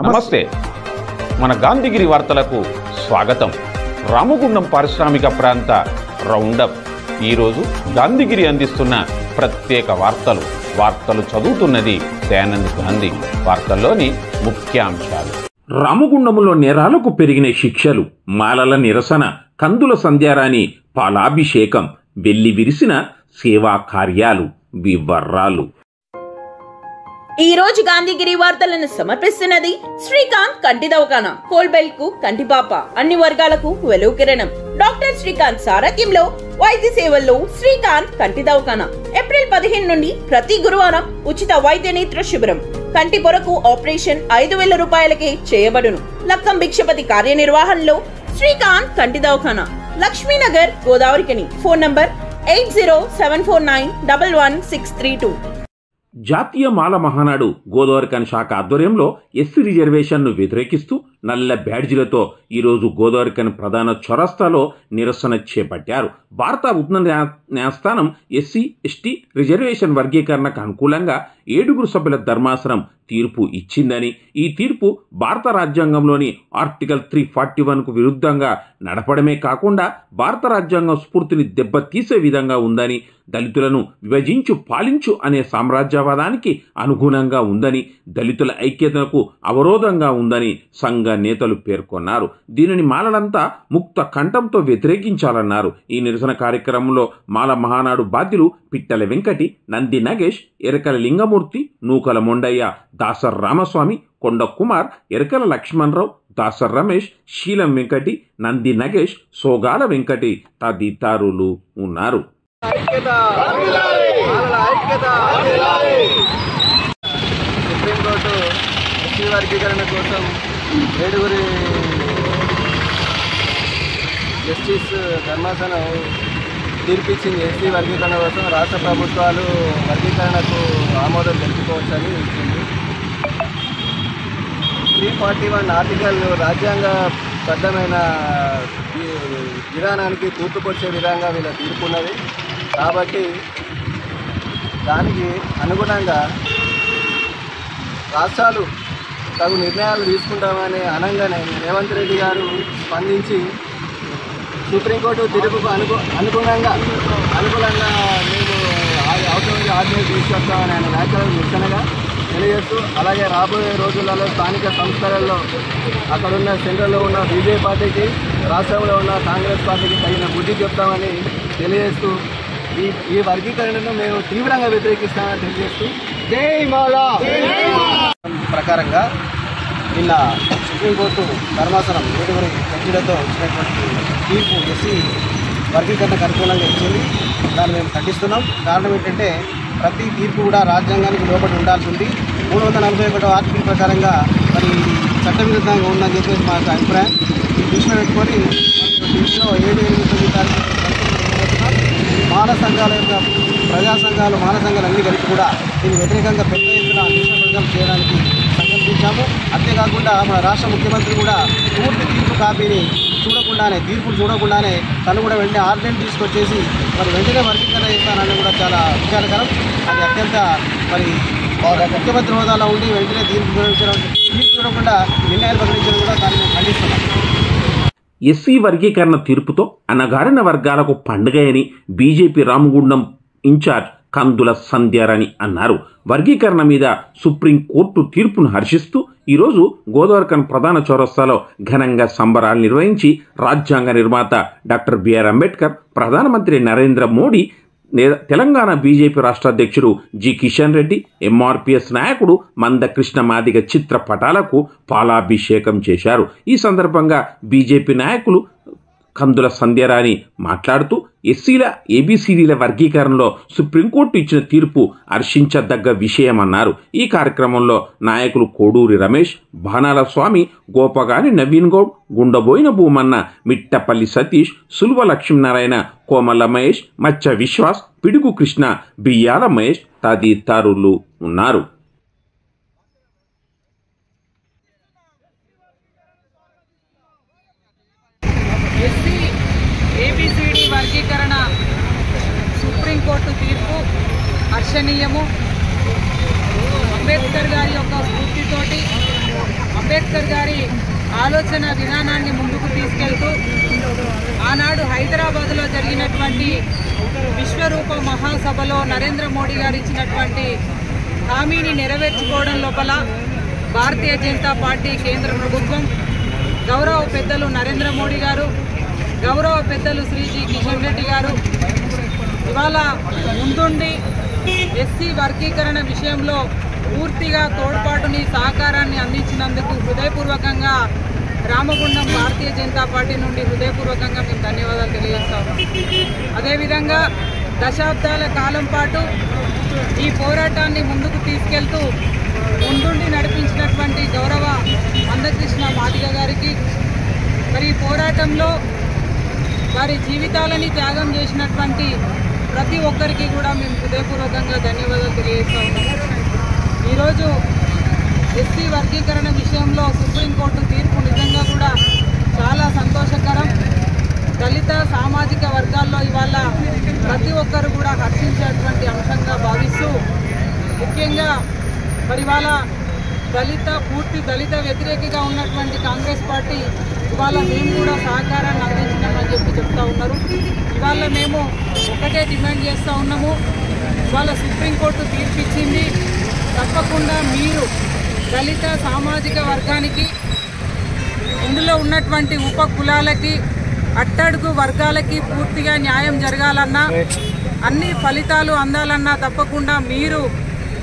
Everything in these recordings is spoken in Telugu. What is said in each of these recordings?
నమస్తే. మన గాంధీగిరి వార్తలకు స్వాగతం. రామగుండం పారిశ్రామిక ప్రాంత రౌండప్. ఈరోజు గాంధీగిరి అందిస్తున్న ప్రత్యేక వార్తలు చదువుతున్నది దయానంద్ గాంధీ. వార్తల్లోని ముఖ్యాంశాలు. రామగుండములో నేరాలకు పెరిగిన శిక్షలు, మాలల నిరసన, కందుల సంధ్యారాణి పాలాభిషేకం, వెల్లి విరిసిన సేవా కార్యాలు, వివరాలు. ఈ రోజు గాంధీగిరి వార్తలను సమర్పిస్తున్నది శ్రీకాంత్ కంటి దవాఖానా. కోల్బెల్ట్ కు కంటిపాప, అన్ని వర్గాలకు వెలుగు కిరణం. డాక్టర్ శ్రీకాంత్ సారథ్యంలో వైద్య సేవల్లో శ్రీకాంత్ కంటి దవాఖానా. ఏప్రిల్ 15 నుండి ప్రతి గురువారం ఉచిత వైద్య నేత్ర శిబిరం. కంటి పొరకు ఆపరేషన్ 5,000 రూపాయలకే చేయబడును. లక్కం భిక్షపతి కార్యనిర్వహణలో శ్రీకాంత్ కంటి దవాఖానా, లక్ష్మీనగర్, గోదావరికని. Phone number 8074911632. జాతీయ మాల మహానాడు గోదావరికని శాఖ ఆధ్వర్యంలో ఎస్సీ రిజర్వేషన్ను వ్యతిరేకిస్తూ నల్ల బ్యాడ్జీలతో ఈరోజు గోదావరికని ప్రధాన చౌరస్తాలో నిరసన చేపట్టారు. భారత ఉన్నత న్యాయస్థానం ఎస్సీ ఎస్టీ రిజర్వేషన్ వర్గీకరణకు అనుకూలంగా 7 సభ్యుల ధర్మాసనం తీర్పు ఇచ్చిందని, ఈ తీర్పు భారత రాజ్యాంగంలోని ఆర్టికల్ 341కు విరుద్ధంగా నడపడమే కాకుండా భారత రాజ్యాంగం స్ఫూర్తిని దెబ్బతీసే విధంగా ఉందని, దళితులను విభజించు పాలించు అనే సామ్రాజ్యవాదానికి అనుగుణంగా ఉందని, దళితుల ఐక్యతకు అవరోధంగా ఉందని సంఘ నేతలు పేర్కొన్నారు. దీనిని మాలలంతా ముక్త కంఠంతో వ్యతిరేకించాలన్నారు. ఈ నిరసన కార్యక్రమంలో మాల మహానాడు బాధ్యులు పిట్టల వెంకటి, నంది నగేష్, ఎరకల లింగమూర్తి, నూకల మొండయ్య, దాసర్ రామస్వామి, కొండ కుమార్, ఎరకల లక్ష్మణరావు, దాసర్ రమేష్, శీలం వెంకటి, నంది నగేష్, సోగాల వెంకటి తదితరులు ఉన్నారు. సుప్రీంకోర్టు ఎస్సీ వర్గీకరణ కోసం 7 జస్టిస్ ధర్మాసనం తీర్పిచ్చింది. ఎస్సీ వర్గీకరణ కోసం రాష్ట్ర ప్రభుత్వాలు వర్గీకరణకు ఆమోదం తెలుపుకోవచ్చని ఇచ్చింది. 341 ఆర్టికల్ రాజ్యాంగబద్ధమైన విధానానికి తూర్పుకొచ్చే విధంగా వీళ్ళ తీర్పున్నది. కాబట్టి దానికి అనుగుణంగా రాష్ట్రాలు తగు నిర్ణయాలు తీసుకుంటామని అనగానే రేవంత్ రెడ్డి గారు స్పందించి సుప్రీంకోర్టు తీర్పుకు అనుకూలంగా మేము అవసరమైన ఆర్డినెన్స్ తీసుకొస్తామని ఆయన వ్యాఖ్యలను నిరసనగా తెలియజేస్తూ, అలాగే రాబోయే రోజులలో స్థానిక సంస్థలలో అక్కడున్న సెంట్రల్లో ఉన్న బీజేపీ పార్టీకి, రాష్ట్రంలో ఉన్న కాంగ్రెస్ పార్టీకి తగిన బుద్ధి చెప్తామని తెలియజేస్తూ ఈ వర్గీకరణను మేము తీవ్రంగా వ్యతిరేకిస్తామని తెలియజేస్తూ జై మాలా ప్రకారంగా నిన్న సుప్రీంకోర్టు ధర్మాసనం 7 జడ్జీలతో ఇచ్చినటువంటి తీర్పు ఎస్సీ వర్గీకరణకు అనుకూలంగా ఇచ్చింది. దాన్ని మేము ఖండిస్తున్నాం. కారణం ఏంటంటే ప్రతి తీర్పు కూడా రాజ్యాంగానికి లోబడి ఉండాల్సి ఉంది. 341 ఆర్టికల్ ప్రకారంగా మరి చట్టవిరుద్ధంగా ఉందని చెప్పేసి మా అభిప్రాయం. ఈ దృష్టిలో పెట్టుకొని దీంట్లో 7-8 తారీఖు మాల సంఘాల యొక్క ప్రజా సంఘాలు, మాల సంఘాలు అన్ని కలిపి కూడా దీనికి వ్యతిరేకంగా పెద్ద ఎత్తున నిరసన చేయడానికి సంకల్పించాము. అంతేకాకుండా మన రాష్ట్ర ముఖ్యమంత్రి కూడా పూర్తి తీర్పు కాపీని తీర్పులు చూడకుండానే తను కూడా వెంటనే ఆర్డినెన్స్ తీసుకొచ్చేసి మరి వెంటనే వర్గీకరణ చేస్తానని కూడా చాలా విచారకరం. అది అత్యంత మరి ముఖ్యమంత్రి హోదాలో ఉండి వెంటనే తీర్పు చూడకుండా నిర్ణయాలు ప్రకటించడం కూడా దాన్ని ఖండిస్తున్నాం. ఎస్సీ వర్గీకరణ తీర్పుతో అణగారిన వర్గాలకు పండుగని బీజేపీ రామగుండం ఇన్ఛార్జ్ కందుల సంధ్యారాణి అన్నారు. వర్గీకరణ మీద సుప్రీంకోర్టు తీర్పును హర్షిస్తూ ఈరోజు గోదావరికని ప్రధాన చౌరస్తాలో ఘనంగా సంబరాలు నిర్వహించి రాజ్యాంగ నిర్మాత డాక్టర్ బిఆర్ అంబేద్కర్, ప్రధానమంత్రి నరేంద్ర మోడీ, తెలంగాణ బీజేపీ రాష్ట్ర అధ్యక్షుడు జి కిషన్ రెడ్డి, ఎంఆర్పిఎస్ నాయకుడు మందకృష్ణ మాదిగ చిత్రపటాలకు పాలాభిషేకం చేశారు. ఈ సందర్భంగా బీజేపీ నాయకులు కందుల సంధ్యారాణి మాట్లాడుతూ ఎస్సీల ఏబీసీడీల వర్గీకరణలో సుప్రీంకోర్టు ఇచ్చిన తీర్పు హర్షించదగ్గ విషయమన్నారు. ఈ కార్యక్రమంలో నాయకులు కోడూరి రమేష్, బాణాల స్వామి, గోపగాని నవీన్ గౌడ్, గుండబోయిన భూమన్న, మిట్టపల్లి సతీష్, సులువ లక్ష్మీనారాయణ, కోమల మహేష్, మచ్చ విశ్వాస్, పిడుగు కృష్ణ, బియ్యాల మహేష్ తదితరులు ఉన్నారు. ఏబిసిడి వర్గీకరణ సుప్రీంకోర్టు తీర్పు హర్షణీయము. అంబేద్కర్ గారి యొక్క స్ఫూర్తితోటి అంబేద్కర్ గారి ఆలోచన విధానాన్ని ముందుకు తీసుకెళ్తూ ఆనాడు హైదరాబాద్లో జరిగినటువంటి విశ్వరూప మహాసభలో నరేంద్ర మోడీ గారు ఇచ్చినటువంటి హామీని నెరవేర్చుకోవడం లోపల భారతీయ జనతా పార్టీ కేంద్ర ప్రభుత్వం గౌరవ పెద్దలు నరేంద్ర మోడీ గారు, గౌరవ పెద్దలు శ్రీ జి కిషన్ రెడ్డి గారు ఇవాళ ముందుండి ఎస్సీ వర్గీకరణ విషయంలో పూర్తిగా తోడ్పాటుని సహకారాన్ని అందించినందుకు హృదయపూర్వకంగా రామగుండం భారతీయ జనతా పార్టీ నుండి హృదయపూర్వకంగా మేము ధన్యవాదాలు తెలియజేస్తా ఉన్నాం. అదేవిధంగా దశాబ్దాల కాలం పాటు ఈ పోరాటాన్ని ముందుకు తీసుకెళ్తూ ముందుండి నడిపించినటువంటి గౌరవ మందకృష్ణ మాదిగ గారికి, మరి ఈ పోరాటంలో వారి జీవితాలని త్యాగం చేసినటువంటి ప్రతి ఒక్కరికి కూడా మేము హృదయపూర్వకంగా ధన్యవాదాలు తెలియజేస్తా ఉన్నాము. ఈరోజు ఎస్సీ వర్గీకరణ విషయంలో సుప్రీంకోర్టు తీర్పు నిజంగా కూడా చాలా సంతోషకరం. దళిత సామాజిక వర్గాల్లో ఇవాళ ప్రతి ఒక్కరు కూడా హర్షించేటువంటి అంశంగా భావిస్తూ, ముఖ్యంగా మరి ఇవాళ పూర్తి దళిత వ్యతిరేకిగా ఉన్నటువంటి కాంగ్రెస్ పార్టీ ఇవాళ మేము కూడా సహకారాన్ని అందించినామని చెప్తా ఉన్నారు. ఇవాళ మేము ఒకటే డిమాండ్ చేస్తూ ఉన్నాము, ఇవాళ సుప్రీంకోర్టు తీర్పిచ్చింది, తప్పకుండా మీరు దళిత సామాజిక వర్గానికి, ఇందులో ఉన్నటువంటి ఉప కులాలకి, అట్టడుగు వర్గాలకి పూర్తిగా న్యాయం జరగాలన్నా, అన్ని ఫలితాలు అందాలన్నా తప్పకుండా మీరు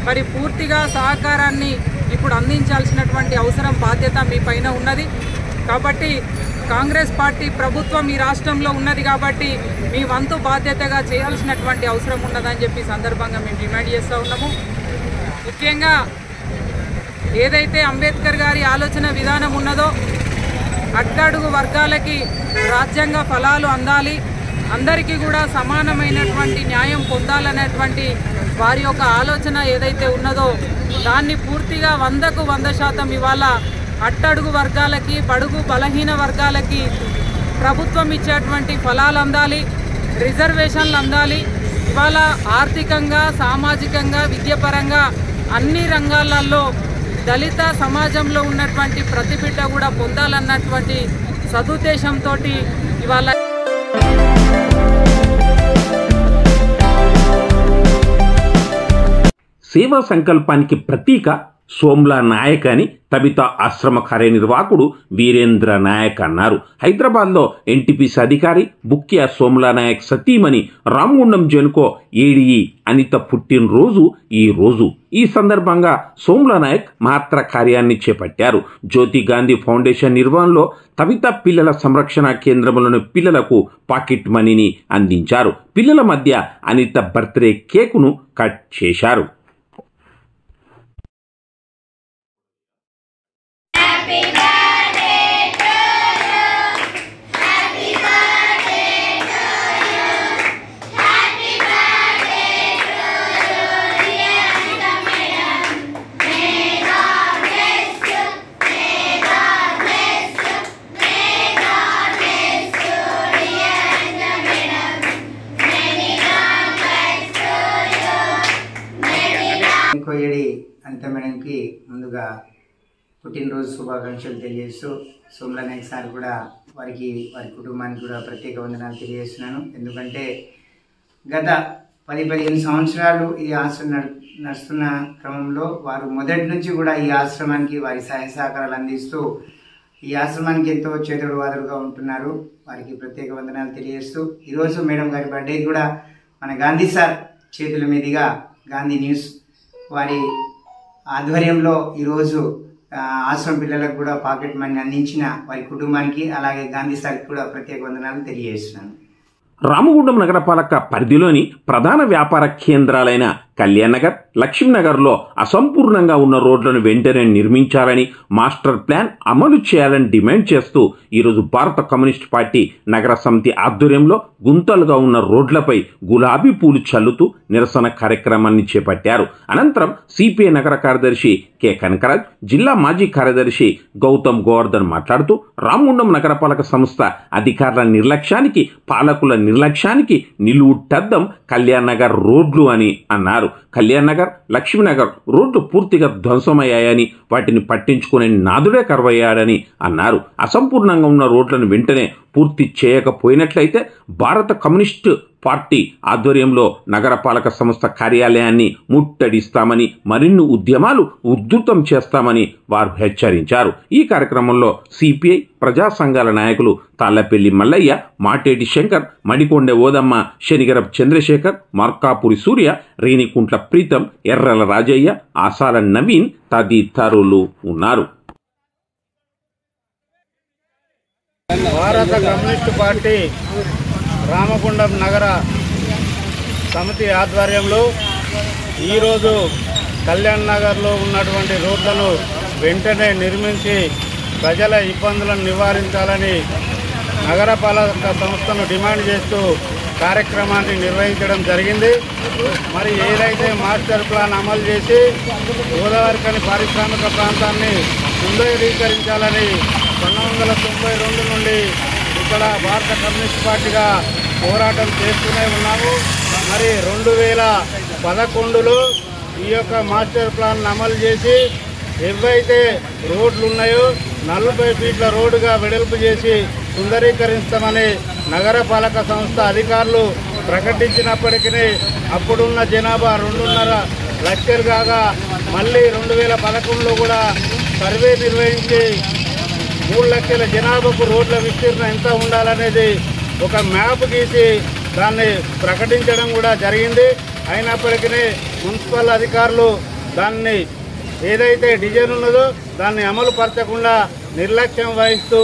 మరి పూర్తిగా సహకారాన్ని ఇప్పుడు అందించాల్సినటువంటి అవసరం, బాధ్యత మీ పైన ఉన్నది. కాబట్టి కాంగ్రెస్ పార్టీ ప్రభుత్వం ఈ రాష్ట్రంలో ఉన్నది కాబట్టి మీ వంతు బాధ్యతగా చేయాల్సినటువంటి అవసరం ఉన్నదని చెప్పి సందర్భంగా మేము డిమాండ్ చేస్తూ ఉన్నాము. ముఖ్యంగా ఏదైతే అంబేద్కర్ గారి ఆలోచన విధానం ఉన్నదో, అట్టడుగు వర్గాలకి రాజ్యాంగ ఫలాలు అందాలి, అందరికీ కూడా సమానమైనటువంటి న్యాయం పొందాలనేటువంటి వారి యొక్క ఆలోచన ఏదైతే ఉన్నదో దాన్ని పూర్తిగా 100కు 100% ఇవాళ అట్టడుగు వర్గాలకి, బడుగు బలహీన వర్గాలకి ప్రభుత్వం ఇచ్చేటువంటి ఫలాలు అందాలి, రిజర్వేషన్లు అందాలి. ఇవాళ ఆర్థికంగా, సామాజికంగా, విద్యాపరంగా అన్ని రంగాలలో దళిత సమాజంలో ఉన్నటువంటి ప్రతి బిడ్డ కూడా పొందాలన్నటువంటి సదుద్దేశంతో ఇవాళ సేవా సంకల్పానికి ప్రతీక సోమ్లా నాయక్ అని తబితా ఆశ్రమ కార్యనిర్వాహకుడు వీరేంద్ర నాయక్ అన్నారు. హైదరాబాద్లో ఎన్టీపీసీ అధికారి బుక్యా సోమ్లా నాయక్ సతీమణి రామగుండం జెన్కో ఏడీఈ అనిత పుట్టినరోజు ఈ రోజు. ఈ సందర్భంగా సోమ్లా నాయక్ మహత్తర కార్యాన్ని చేపట్టారు. జ్యోతి గాంధీ ఫౌండేషన్ నిర్వహణలో తబితా పిల్లల సంరక్షణ కేంద్రంలోని పిల్లలకు పాకెట్ మనీని అందించారు. పిల్లల మధ్య అనిత బర్త్డే కేకును కట్ చేశారు. కోయడి అనిత మేడంకి ముందుగా పుట్టినరోజు శుభాకాంక్షలు తెలియజేస్తూ సోమ్లా నాయక్ సార్ కూడా వారి కుటుంబానికి కూడా ప్రత్యేక వందనాలు తెలియజేస్తున్నాను. ఎందుకంటే గత 10-15 సంవత్సరాలు ఈ ఆశ్రమం నడుస్తున్న క్రమంలో వారు మొదటి నుంచి కూడా ఈ ఆశ్రమానికి వారి సహాయ సహకారాలు అందిస్తూ ఈ ఆశ్రమానికి ఎంతో చేతుడు వాదుడుగా ఉంటున్నారు. వారికి ప్రత్యేక వందనాలు తెలియజేస్తూ ఈరోజు మేడం గారి బర్త్డే కూడా మన గాంధీ సార్ చేతుల మీదుగా గాంధీ న్యూస్ వారి ఆధ్వర్యంలో ఈరోజు ఆశ్రమ పిల్లలకు కూడా పాకెట్ మనీ అందించిన వారి కుటుంబానికి అలాగే గాంధీ సార్కి కూడా ప్రత్యేక వందనాలు తెలియజేస్తున్నాను. రామగుండం నగరపాలక పరిధిలోని ప్రధాన వ్యాపార కేంద్రాలైన కళ్యాణ్ నగర్, లక్ష్మీనగర్లో అసంపూర్ణంగా ఉన్న రోడ్లను వెంటనే నిర్మించాలని, మాస్టర్ ప్లాన్ అమలు చేయాలని డిమాండ్ చేస్తూ ఈరోజు భారత కమ్యూనిస్ట్ పార్టీ నగర సమితి ఆధ్వర్యంలో గుంతలుగా ఉన్న రోడ్లపై గులాబీ పూలు చల్లుతూ నిరసన కార్యక్రమాన్ని చేపట్టారు. అనంతరం సిపిఐ నగర కార్యదర్శి కె కనకరాజ్, జిల్లా మాజీ కార్యదర్శి గౌతమ్ గోవర్ధన్ మాట్లాడుతూ రామగుండం నగరపాలక సంస్థ అధికారుల నిర్లక్ష్యానికి, పాలకుల నిర్లక్ష్యానికి నిలువుటద్దం కళ్యాణ్ నగర్ రోడ్లు అని అన్నారు. కళ్యాణ్ నగర్, లక్ష్మీనగర్ రోడ్లు పూర్తిగా ధ్వంసమయ్యాయని, వాటిని పట్టించుకునే నాదుడే కరువయ్యాడని అన్నారు. అసంపూర్ణంగా ఉన్న రోడ్లను వెంటనే పూర్తి చేయకపోయినట్లయితే భారత కమ్యూనిస్టు పార్టీ ఆధ్వర్యంలో నగరపాలక సంస్థ కార్యాలయాన్ని ముట్టడిస్తామని, మరిన్ని ఉద్యమాలు ఉధృతం చేస్తామని వారు హెచ్చరించారు. ఈ కార్యక్రమంలో సిపిఐ, ప్రజా సంఘాల నాయకులు తాళ్లపల్లి మల్లయ్య, మాటేటి శంకర్, మడికొండె ఓదమ్మ, శనిగరపు చంద్రశేఖర్, మార్కాపురి సూర్య, రేణికుంట్ల ప్రీతం, ఎర్రల రాజయ్య, ఆసాల నవీన్ తదితరులు ఉన్నారు. భారత కమ్యూనిస్టు పార్టీ రామగుండం నగర సమితి ఆధ్వర్యంలో ఈరోజు కళ్యాణ్ నగర్లో ఉన్నటువంటి రోడ్లను వెంటనే నిర్మించి ప్రజల ఇబ్బందులను నివారించాలని నగరపాలక సంస్థను డిమాండ్ చేస్తూ కార్యక్రమాన్ని నిర్వహించడం జరిగింది. మరి ఏదైతే మాస్టర్ ప్లాన్ అమలు చేసి గోదావరికని పారిశ్రామిక ప్రాంతాన్ని సుందరీకరించాలని 1992 నుండి ఇక్కడ భారత కమ్యూనిస్ట్ పార్టీగా పోరాటం చేస్తూనే ఉన్నాము. మరి 2011లో ఈ యొక్క మాస్టర్ ప్లాన్ అమలు చేసి ఏవైతే రోడ్లు ఉన్నాయో 40 ఫీట్ల రోడ్డుగా వెడల్పు చేసి సుందరీకరిస్తామని నగరపాలక సంస్థ అధికారులు ప్రకటించినప్పటికీ అప్పుడున్న జనాభా 2.5 లక్షలు కాగా మళ్ళీ 2011లో కూడా సర్వే నిర్వహించి 3 లక్షల జనాభాకు రోడ్ల విస్తీర్ణం ఎంత ఉండాలనేది ఒక మ్యాప్ గీసి దాన్ని ప్రకటించడం కూడా జరిగింది. అయినప్పటికీ మున్సిపల్ అధికారులు దాన్ని ఏదైతే డిజైన్ ఉన్నదో దాన్ని అమలు పరచకుండా నిర్లక్ష్యం వహిస్తూ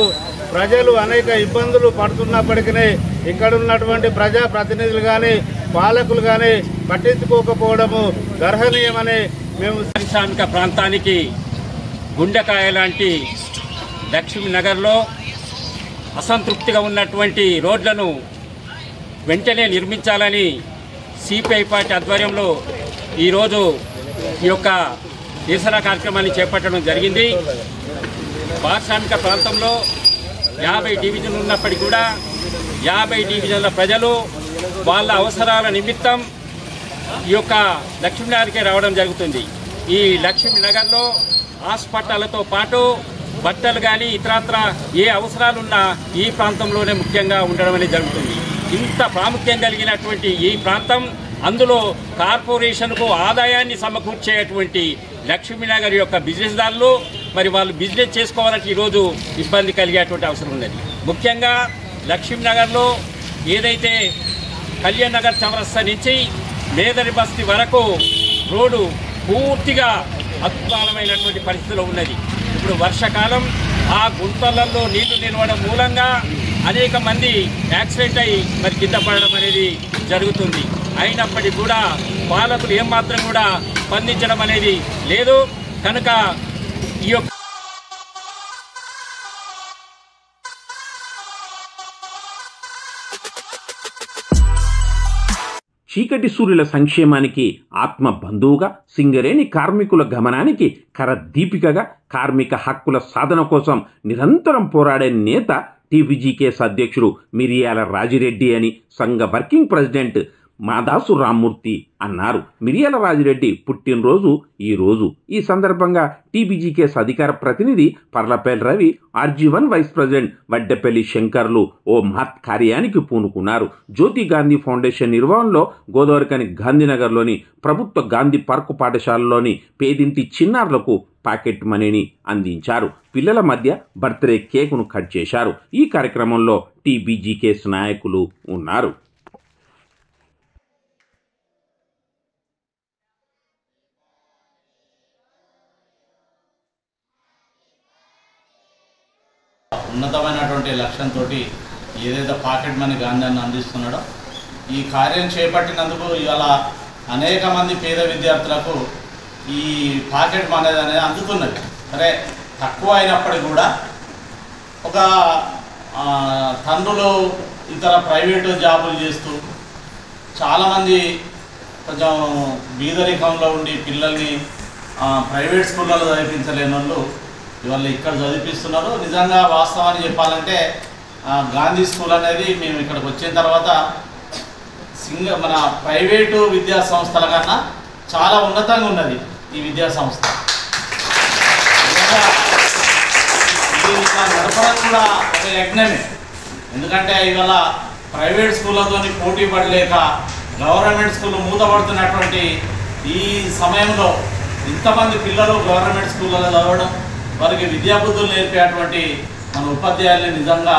ప్రజలు అనేక ఇబ్బందులు పడుతున్నప్పటికీ ఇక్కడ ఉన్నటువంటి ప్రజాప్రతినిధులు కానీ పాలకులు కానీ పట్టించుకోకపోవడము గర్హనీయమని మేము పారిశ్రామిక ప్రాంతానికి గుండెకాయ లాంటి లక్ష్మీనగర్లో అసంతృప్తిగా ఉన్నటువంటి రోడ్లను వెంటనే నిర్మించాలని సిపిఐ పార్టీ ఆధ్వర్యంలో ఈరోజు ఈ యొక్క నిరసన కార్యక్రమాన్ని చేపట్టడం జరిగింది. పారిశ్రామిక ప్రాంతంలో 50 డివిజన్లు ఉన్నప్పటికీ కూడా 50 డివిజన్ల ప్రజలు వాళ్ళ అవసరాల నిమిత్తం ఈ యొక్క లక్ష్మీనగర్కే రావడం జరుగుతుంది. ఈ లక్ష్మీనగర్లో హాస్పిటళ్లతో పాటు బట్టలు కానీ ఇతరత్ర ఏ అవసరాలున్నా ఈ ప్రాంతంలోనే ముఖ్యంగా ఉండడం అనేది జరుగుతుంది. ఇంత ప్రాముఖ్యం కలిగినటువంటి ఈ ప్రాంతం, అందులో కార్పొరేషన్కు ఆదాయాన్ని సమకూర్చేటువంటి లక్ష్మీనగర్ యొక్క బిజినెస్దారులు మరి వాళ్ళు బిజినెస్ చేసుకోవాలంటే ఈరోజు ఇబ్బంది కలిగేటువంటి అవసరం ఉన్నది. ముఖ్యంగా లక్ష్మీనగర్లో ఏదైతే కళ్యాణ్ నగర్ చౌరస్తా నుంచి మేదరి బస్తీ వరకు రోడ్డు పూర్తిగా అద్భుతమైనటువంటి పరిస్థితిలో ఉన్నది. ఇప్పుడు వర్షాకాలం ఆ గుంతలలో నీళ్లు నిలవడం మూలంగా అనేక మంది యాక్సిడెంట్ అయ్యి మరి కింద పడడం అనేది జరుగుతుంది. అయినప్పటికీ కూడా పాలకులు ఏమాత్రం కూడా స్పందించడం అనేది లేదు. కనుక ఈ యొక్క చీకటి సూర్యుల సంక్షేమానికి ఆత్మ బంధువుగా, సింగరేణి కార్మికుల గమనానికి కరదీపికగా, కార్మిక హక్కుల సాధన కోసం నిరంతరం పోరాడే నేత టీబీజీకేఎస్ అధ్యక్షుడు మిరియాల రాజిరెడ్డి అని సంఘ వర్కింగ్ ప్రెసిడెంట్ మాదాసు రామ్మూర్తి అన్నారు. మిరియాల రాజిరెడ్డి పుట్టినరోజు ఈరోజు. ఈ సందర్భంగా టీబీజీకేఎస్ అధికార ప్రతినిధి Parlapalli Ravi, RG1 vice president Vaddepalli శంకర్లు ఓ మహత్ కార్యానికి పూనుకున్నారు. జ్యోతి గాంధీ ఫౌండేషన్ నిర్వహణలో గోదావరికని గాంధీనగర్లోని ప్రభుత్వ గాంధీ పార్కు పాఠశాలలోని పేదింటి చిన్నారులకు పాకెట్ మనీని అందించారు. పిల్లల మధ్య బర్త్డే కేకును కట్ చేశారు. ఈ కార్యక్రమంలో టీబీజీకేఎస్ నాయకులు ఉన్నారు. ఉన్నతమైనటువంటి లక్ష్యంతో ఏదైతే పాకెట్ మనీ గాంధీ అందిస్తున్నాడో ఈ కార్యం చేపట్టినందుకు ఇవాళ అనేక మంది పేద విద్యార్థులకు ఈ పాకెట్ మనీ అనేది అందుతున్నది. సరే తక్కువ అయినప్పటికీ కూడా ఒక తండ్రులు ఇతర ప్రైవేటు జాబులు చేస్తూ చాలామంది కొంచెం బీదరికంలో ఉండి పిల్లల్ని ప్రైవేట్ స్కూళ్ళలో చదివించలేని వాళ్ళు ఇవాళ ఇక్కడ చదివిస్తున్నారు. నిజంగా వాస్తవాన్ని చెప్పాలంటే గాంధీ స్కూల్ అనేది మేము ఇక్కడికి వచ్చిన తర్వాత మన ప్రైవేటు విద్యా సంస్థల కన్నా చాలా ఉన్నతంగా ఉన్నది ఈ విద్యా సంస్థ. ఇది నడపడం కూడా ఒక యజ్ఞమే. ఎందుకంటే ఇవాళ ప్రైవేట్ స్కూళ్ళతో పోటీ పడలేక గవర్నమెంట్ స్కూళ్ళు మూతపడుతున్నటువంటి ఈ సమయంలో ఇంతమంది పిల్లలు గవర్నమెంట్ స్కూళ్ళలో చదవడం, వారికి విద్యాబుద్ధులు నేర్పేటువంటి మన ఉపాధ్యాయుల్ని నిజంగా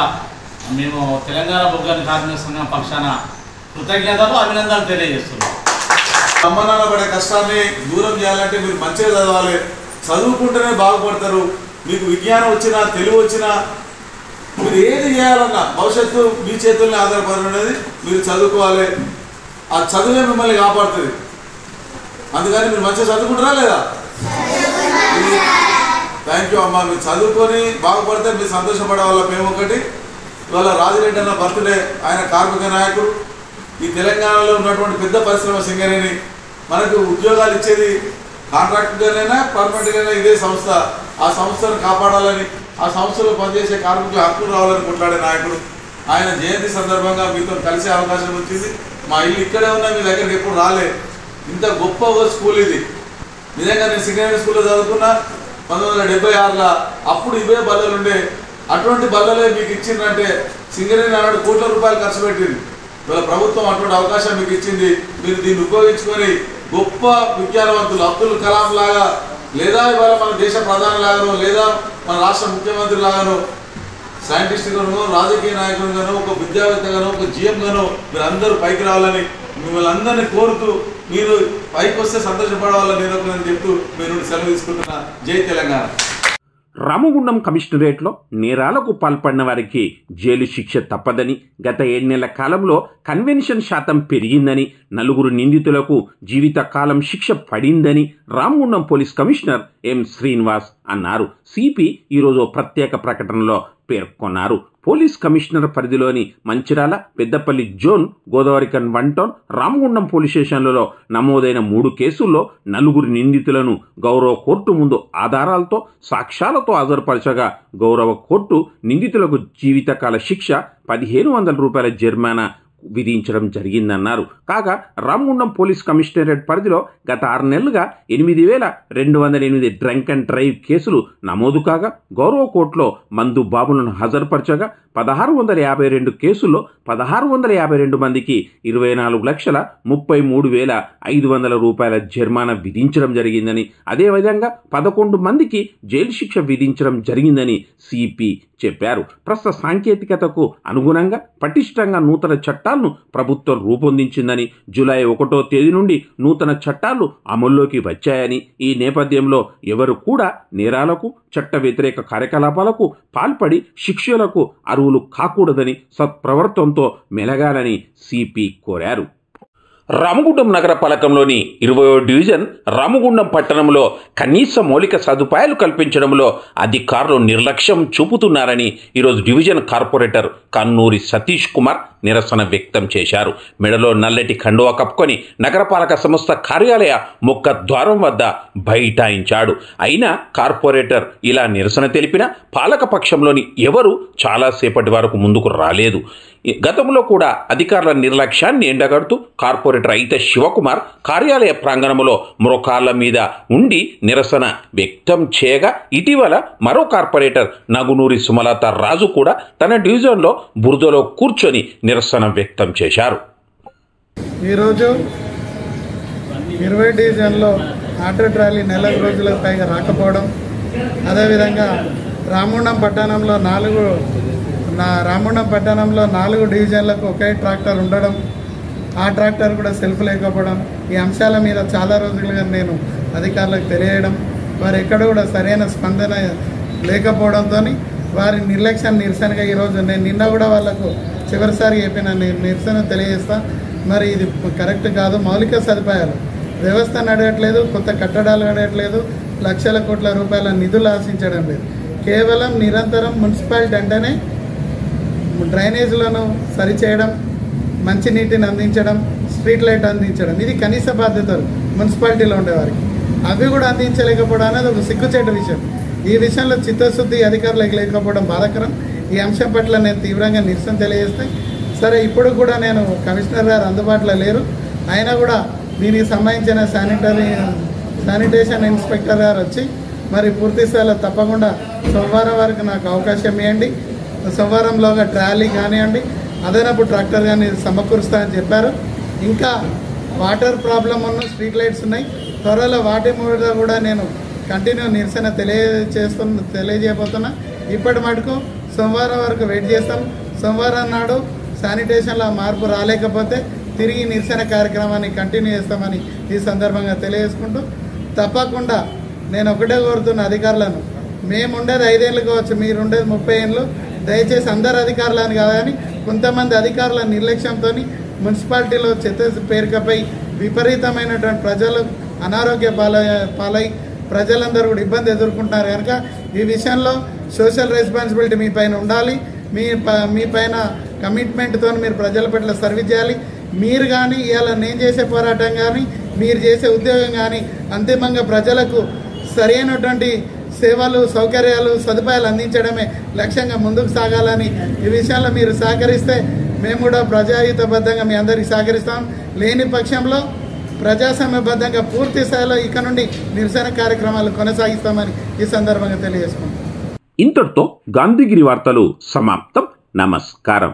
మేము తెలంగాణ బొగ్గని కార్మిక సంఘం పక్షాన కృతజ్ఞతలు, అభినందనలు తెలియజేస్తున్నాం. అమ్మ నాన్న పడే కష్టాన్ని దూరం చేయాలంటే మీరు మంచిగా చదవాలి, చదువుకుంటేనే బాగుపడతారు. మీకు విజ్ఞానం వచ్చినా తెలివి వచ్చినా మీరు ఏది చేయాలన్నా భవిష్యత్తు మీ చేతుల్ని ఆధారపడినది. మీరు చదువుకోవాలి, ఆ చదువే మిమ్మల్ని కాపాడుతుంది. అందుకని మీరు మంచిగా చదువుకుంటారా లేదా? థ్యాంక్ యూ అమ్మ. మీరు చదువుకొని బాగుపడితే మీరు సంతోషపడే వాళ్ళ మేము ఒకటి. ఇవాళ రాజిరెడ్డి అన్న బర్త్డే, ఆయన కార్మిక నాయకుడు. ఈ తెలంగాణలో ఉన్నటువంటి పెద్ద పరిశ్రమ సింగరేణి. మనకు ఉద్యోగాలు ఇచ్చేది కాంట్రాక్ట్గానైనా పర్మనెంట్గానైనా ఇదే సంస్థ. ఆ సంస్థను కాపాడాలని, ఆ సంస్థలో పనిచేసే కార్మికుల హక్కులు రావాలని కొట్లాడే నాయకుడు. ఆయన జయంతి సందర్భంగా మీతో కలిసే అవకాశం వచ్చింది. మా ఇల్లు ఇక్కడే ఉన్నా, మీ దగ్గరికి ఎప్పుడు రాలే. ఇంత గొప్ప స్కూల్ ఇది. నిజంగా నేను సింగరేణి స్కూల్లో చదువుకున్నా 1976లో. అప్పుడు ఇవే బల్లలు ఉండే. అటువంటి బల్లలే మీకు ఇచ్చిందంటే సింగరేణి నాడు కోట్ల రూపాయలు ఖర్చు పెట్టింది. ఇవాళ ప్రభుత్వం అటువంటి అవకాశం మీకు ఇచ్చింది. మీరు దీన్ని ఉపయోగించుకొని గొప్ప విజ్ఞానవంతులు అబ్దుల్ కలాం లాగా, లేదా ఇవాళ మన దేశ ప్రధాని లాగానో, లేదా మన రాష్ట్ర ముఖ్యమంత్రి లాగానో, సైంటిస్ట్గానో, రాజకీయ నాయకునిగానో, ఒక విద్యావేత్తగానో, ఒక జీఎంగానో మీరు అందరూ పైకి రావాలని మిమ్మల్ని అందరినీ కోరుతూ, మీరు పైకి వస్తే సంతోషపడవాలని నేను చెప్తూ మీరు సెలవు తీసుకుంటున్నా. జై తెలంగాణ. రామగుండం కమిషనరేట్లో నేరాలకు పాల్పడిన వారికి జైలు శిక్ష తప్పదని, గత 7 నెలల కాలంలో కన్వెన్షన్ శాతం పెరిగిందని, 4 నిందితులకు జీవితకాలం శిక్ష పడిందని Ramagundam police commissioner M Srinivas అన్నారు. సిపి ఈరోజు ప్రత్యేక ప్రకటనలో పేర్కొన్నారు. పోలీస్ కమిషనర్ పరిధిలోని Mancherial, Peddapalli zone, Godavarikhani 1 town, Ramagundam police స్టేషన్లలో నమోదైన 3 కేసుల్లో 4 నిందితులను గౌరవ కోర్టు ముందు ఆధారాలతో, సాక్ష్యాలతో హాజరుపరచగా గౌరవ కోర్టు నిందితులకు జీవితకాల శిక్ష, 1500 రూపాయల జరిమానా విధించడం జరిగిందన్నారు. కాగా రామగుండం పోలీస్ కమిషనరేట్ పరిధిలో గత 6 నెలలుగా 8208 డ్రంక్ అండ్ డ్రైవ్ కేసులు నమోదు కాగా గౌరవ కోర్టులో మందు బాబులను హాజరుపరచగా 1652 కేసుల్లో 1652 మందికి 24,33,500 రూపాయల జరిమానా విధించడం జరిగిందని, అదేవిధంగా 11 మందికి జైలు శిక్ష విధించడం జరిగిందని సిపి చెప్పారు. ప్రస్తుత సాంకేతికతకు అనుగుణంగా పటిష్టంగా నూతన చట్టాలను ప్రభుత్వం రూపొందించిందని, జూలై 1వ తేదీ నుండి నూతన చట్టాలు అమల్లోకి వచ్చాయని, ఈ నేపథ్యంలో ఎవరు కూడా నేరాలకు, చట్ట వ్యతిరేక కార్యకలాపాలకు పాల్పడి శిక్షలకు అర్హులు కాకూడదని, సత్ప్రవర్తనతో మెలగాలని సిపి కోరారు. రామగుండం నగర పాలకంలోని 20వ డివిజన్ రామగుండం పట్టణంలో కనీస మౌలిక సదుపాయాలు కల్పించడంలో అధికారులు నిర్లక్ష్యం చూపుతున్నారని ఈరోజు డివిజన్ కార్పొరేటర్ కన్నూరి సతీష్ కుమార్ నిరసన వ్యక్తం చేశారు. మెడలో నల్లటి కండువా కప్పుకొని నగరపాలక సంస్థ కార్యాలయ ముక్క ద్వారం వద్ద బైఠాయించాడు. అయినా కార్పొరేటర్ ఇలా నిరసన తెలిపినా పాలకపక్షంలోని ఎవరు చాలాసేపటి వరకు ముందుకు రాలేదు. గతంలో కూడా అధికారుల నిర్లక్ష్యాన్ని ఎండగడుతూ కార్పొరేటర్ అయితే శివకుమార్ కార్యాలయ ప్రాంగణంలో మోకాళ్ల మీద ఉండి నిరసన వ్యక్తం చేయగా ఇటీవల మరో కార్పొరేటర్ నగునూరి సుమలత రాజు కూడా తన డివిజన్లో బురదలో కూర్చొని నిరసన వ్యక్తం చేశారు. ఈరోజు 20 డివిజన్లో ఆటో ట్రాలీ 4 రోజులకు పైగా రాకపోవడం, అదేవిధంగా రామగుండం పట్టణంలో 4 డివిజన్లకు ఒకే ట్రాక్టర్ ఉండడం, ఆ ట్రాక్టర్ కూడా సెల్ఫ్ లేకపోవడం, ఈ అంశాల మీద చాలా రోజులుగా నేను అధికారులకు తెలియడం, వారు ఎక్కడ కూడా సరైన స్పందన లేకపోవడంతో వారి నిర్లక్ష్యాన్ని నిరసనగా ఈరోజు నేను నిన్న కూడా వాళ్లకు చివరిసారి చెప్పిన నిరసన తెలియజేస్తా. మరి ఇది కరెక్ట్ కాదు. మౌలిక సదుపాయాలు వ్యవస్థ నడవట్లేదు, కొత్త కట్టడాలు నడవట్లేదు, లక్షల కోట్ల రూపాయల నిధులు ఆశించడం లేదు. కేవలం నిరంతరం మున్సిపాలిటీ అంటేనే డ్రైనేజీలను సరిచేయడం, మంచినీటిని అందించడం, స్ట్రీట్ లైట్ అందించడం, ఇది కనీస బాధ్యతలు మున్సిపాలిటీలో ఉండేవారికి. అవి కూడా అందించలేకపోవడం అనేది ఒక సిగ్గుచేట విషయం. ఈ విషయంలో చిత్తశుద్ధి అధికారులకు లేకపోవడం బాధాకరం. ఈ అంశం పట్ల నేను తీవ్రంగా నిరసన తెలియజేస్తే, సరే ఇప్పుడు కూడా నేను కమిషనర్ గారు అందుబాటులో లేరు, అయినా కూడా దీనికి సంబంధించిన శానిటేషన్ ఇన్స్పెక్టర్ గారు వచ్చి మరి పూర్తి స్థాయిలో తప్పకుండా సోమవారం వరకు నాకు అవకాశం ఇవ్వండి. సోమవారంలోగా ట్రాలీ కానివ్వండి, అదనపు ట్రాక్టర్ కానీ సమకూరుస్తా అని చెప్పారు. ఇంకా వాటర్ ప్రాబ్లం ఉన్న స్ట్రీట్ లైట్స్ ఉన్నాయి. త్వరలో వాటి మీద కూడా నేను కంటిన్యూ నిరసన తెలియజేయబోతున్నా. ఇప్పటి మటుకు సోమవారం వరకు వెయిట్ చేస్తాం. సోమవారం నాడు శానిటేషన్లో మార్పు రాలేకపోతే తిరిగి నిరసన కార్యక్రమాన్ని కంటిన్యూ చేస్తామని ఈ సందర్భంగా తెలియజేసుకుంటూ, తప్పకుండా నేను ఒకటే కోరుతున్న అధికారులను, మేము ఉండేది 5 ఏళ్ళు కావచ్చు, మీరు ఉండేది 30 ఏళ్ళు. దయచేసి అందరు అధికారులని కాదు కానీ కొంతమంది అధికారుల నిర్లక్ష్యంతో మున్సిపాలిటీలో చెత్త పేరుకపై విపరీతమైనటువంటి ప్రజలు అనారోగ్య పాలై ప్రజలందరూ కూడా ఇబ్బంది ఎదుర్కొంటున్నారు. కనుక ఈ విషయంలో సోషల్ రెస్పాన్సిబిలిటీ మీ పైన ఉండాలి. మీ పైన కమిట్మెంట్తో మీరు ప్రజల పట్ల సర్వీస్ చేయాలి. మీరు కానీ ఇవాళ నేను చేసే పోరాటం కానీ మీరు చేసే ఉద్యోగం కానీ అంతిమంగా ప్రజలకు సరైనటువంటి సేవలు, సౌకర్యాలు, సదుపాయాలు అందించడమే లక్ష్యంగా ముందుకు సాగాలని ఈ విషయంలో మీరు సహకరిస్తే మేము కూడా ప్రజాహితబద్ధంగా మీ అందరికీ సహకరిస్తాం. లేని పక్షంలో ప్రజాస్వామ్యబద్ధంగా పూర్తి స్థాయిలో ఇక నుండి నిరసన కార్యక్రమాలు కొనసాగిస్తామని ఈ సందర్భంగా తెలియజేసుకుంటాం. ఇంతటితో గాంధీగిరి వార్తలు సమాప్తం. నమస్కారం.